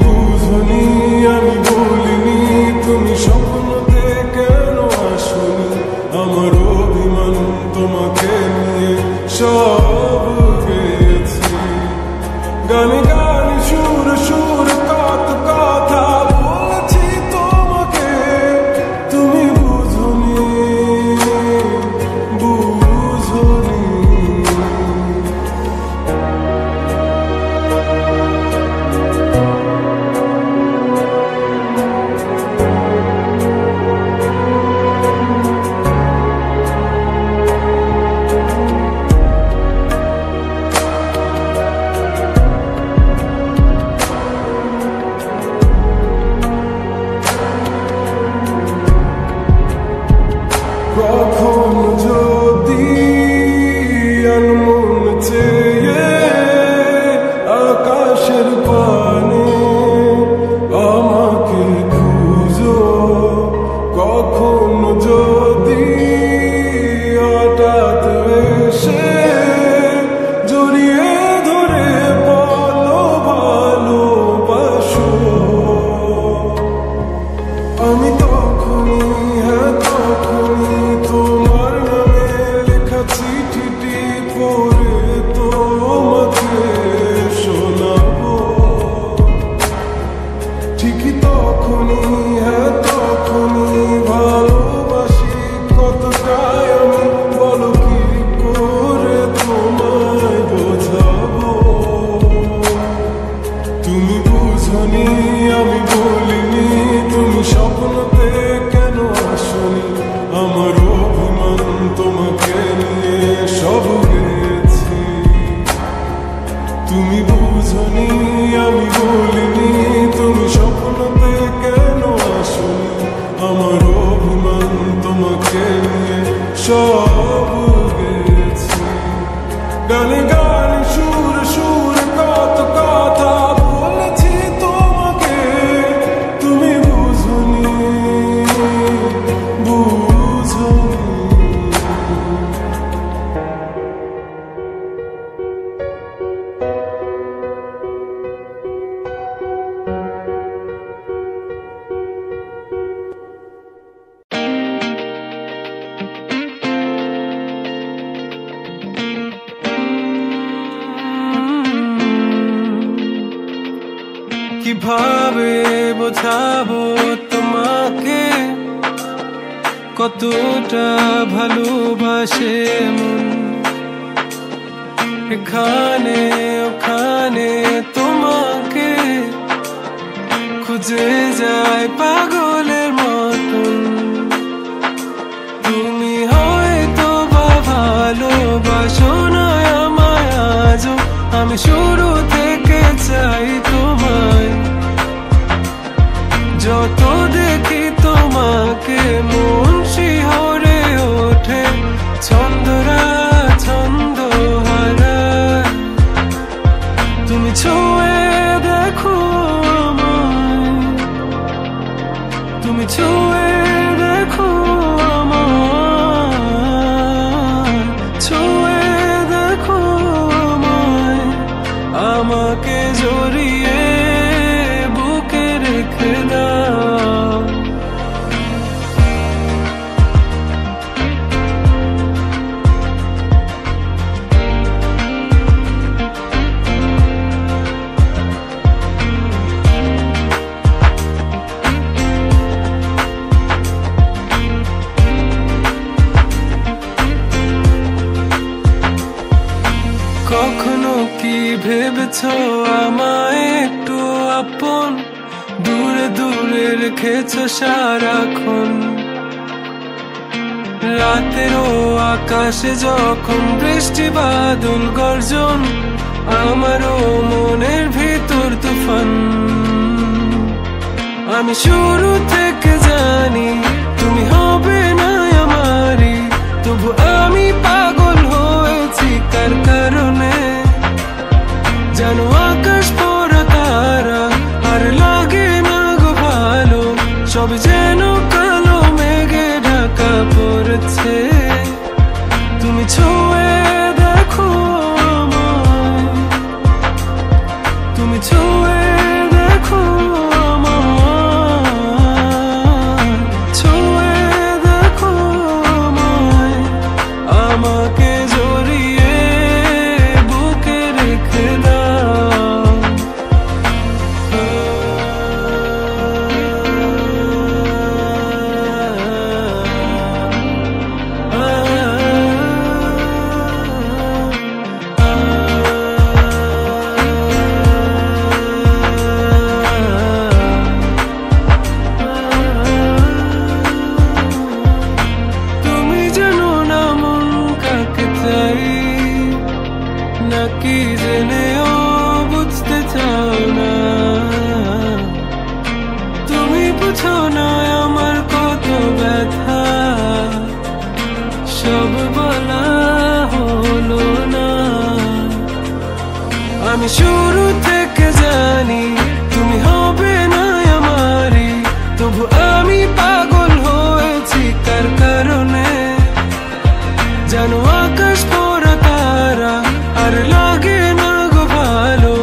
বুঝনি আমি বলিনি, তুমি স্বপ্নতে কেন আসনি? আমার অভিমান তোমাকে নিয়ে সব গেছি। গানে গানে সুর সুর কত কথা বলেছি তোমাকে, তুমি বুঝনি বুঝনি। কখন যদি আনমন চেয়ে আকাশের পানে আমাকে খুঁজো, কখন যদি হঠাৎ এসে জড়িয়ে ধরে বলো ভালোবাসো, আমি তখনই হ্যাঁ তখনই তোমার নামে লেখা চিঠিটি পড়ে তোমাকে শোনাবো। ঠিকই তখনই হ্যাঁ তখনই ভালোবাসি কতটাই আমি, বলো কি করে তোমায় বোঝাবো। তুমি বুঝনি আমি বলিনি, তুমি স্বপ্নতে কেন আসনি? আমার অভিমান তোমাকে নিয়ে সব গেছি। তুমি বুঝনি আমি বলিনি, তুমি স্বপ্নতে কেন আসনি? আমার অভিমান তোমাকে নিয়ে সব গেছি। গানে গানে সুর সুর কত কথা বলেছি তোমাকে, তুমি বুঝনি বুঝনি। কিভাবে বোঝাবো তোমাকে কতটা ভালোবাসে মন, এখানে ওখানে তোমাকে খুঁজে যায় পাগলের মতন। তুমি হয়তো বা ভালোবাসো না আমায় আজও, আমি শুরু থেকে চাই তোমায়। যত দেখি তোমাকে মন শিহরে ওঠে, ছন্দরা ছন্দ হারায়। তুমি ছুঁয়ে দেখো আমায়, তুমি ছুঁয়ে দেখো আমায়, ছুঁয়ে দেখো আমায়, আমাকে জড়িয়ে বুকে রেখে দাও। কখনো কি ভেবেছো আমায় একটু আপন, দূরে দূরে রেখেছো সারাক্ষণ। রাতেরও আকাশে যখন বৃষ্টি বাদল গর্জন, আমারও মনের ভিতর তুফান। আমি শুরু থেকে জানি তুমি হবে না আমারই, তবু আমি পাগল হয়েছি কার কারণে। জানো আকাশ পড়া তারা আর লাগে না গো ভালো, সব যেন কালো মেঘে ঢাকা পড়েছে। তুমি ছুঁয়ে দেখো আমায়, তুমি ছুঁয়ে দেখো বুঝো না আমার কত ব্যথা, সব বলা হলো না। আমি শুরু থেকে জানি তুমি হবে না আমারই, তবু আমি পাগল হয়েছি কার কারণে। জানো আকাশ পড়া তারা আর লাগে না গো ভালো,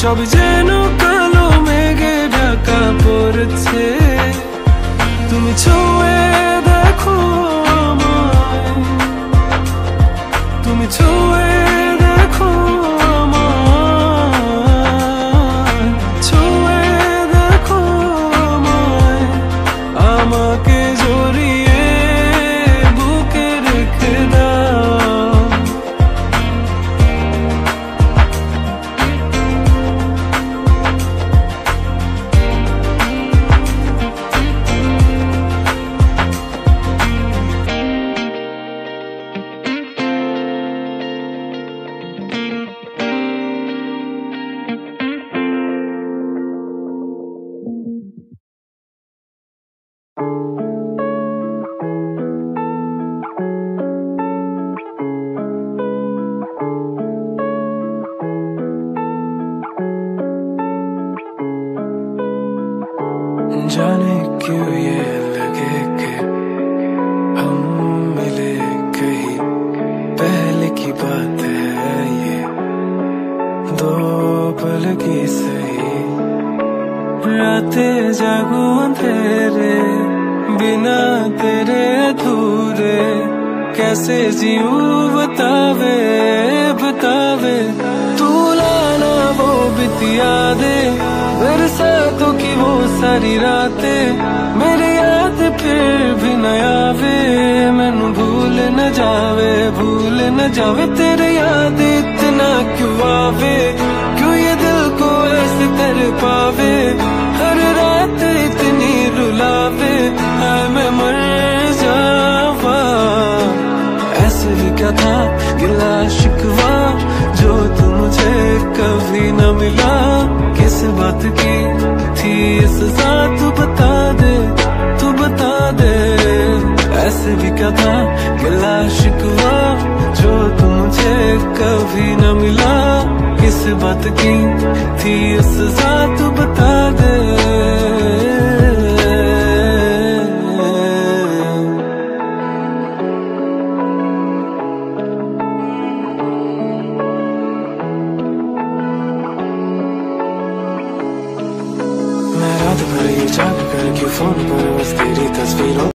সব যেন কালো মেঘে ঢাকা পড়ছে। তুমি ছুঁয়ে দেখো আমায়, তুমি ছুঁয়ে দেখো আমায়, ছুঁয়ে দেখো আমায়, আমাকে জড়িয়ে বুকে রেখে দাও। जाने क्यों ये लगे कि हम मिले कहीं पहले की बात है ये, दो पल की सही। रातें जागो अंधेरे बिना तेरे अधूरे, कैसे जीऊं बतावे बतावे। तू लाना वो बीती यादें, मेरे साथों की वो सारी रातें, मेरी याद फिर भी न आवे। मैनू भूल न जावे, भूल न जावे, तेरे याद इतना क्यों आवे, क्यों ये दिल को ऐसे कर पावे, हर रात इतनी रुलावे। हाय मैं मर जावा, ऐसे भी क्या था गिला शिकवा, जो तू मुझे कभी न मिला। किस बात की थी ये सजा, तू बता दे, तू बता दे। ऐसे भी क्या था गिला शिकवा, जो तू मुझे कभी न मिला। किस बात की थी ये सजा, तू बता दे। मैं रात भर ये जाग कर के फोन पर बस तेरी तस्वीरों